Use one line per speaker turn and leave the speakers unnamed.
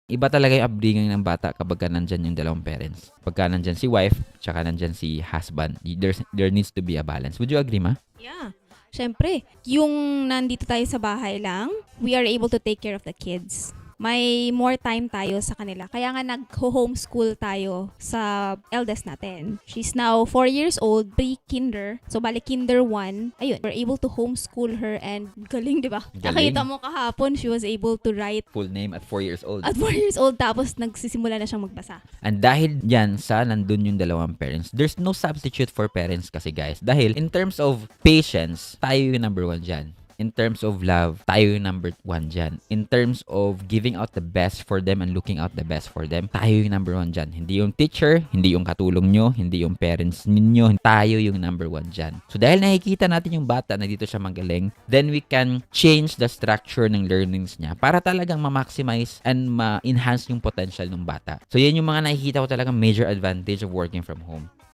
Iba talaga yung upbringing ng bata kapag nandyan yung dalawang parents. Pagka nandyan si wife, tsaka nandyan si husband, there needs to be a balance. Would you agree, ma?
Yeah. Siyempre, yung nandito tayo sa bahay lang, we are able to take care of the kids. May more time tayo sa kanila. Kaya nga nag-homeschool tayo sa eldest natin. She's now 4 years old, pre-kinder. So, bali kinder 1. Ayun, we're able to homeschool her and galing, di ba?
Galing.
Nakita mo kahapon, she was able to write
Full name at 4 years old.
at 4 years old tapos nagsisimula na siyang magbasa.
And dahil dyan sa nandun yung dalawang parents, there's no substitute for parents kasi guys. Dahil in terms of patience, tayo yung number 1 dyan. In terms of love, tayo yung number 1 dyan. In terms of giving out the best for them and looking out the best for them, tayo yung number 1 dyan. Hindi yung teacher, hindi yung katulong nyo, hindi yung parents ninyo, tayo yung number 1 dyan. So dahil nakikita natin yung bata na dito siya magaling, then we can change the structure ng learnings niya para talagang ma-maximize and ma-enhance yung potential ng bata. So yan yung mga nakikita ko talagang major advantage of working from home.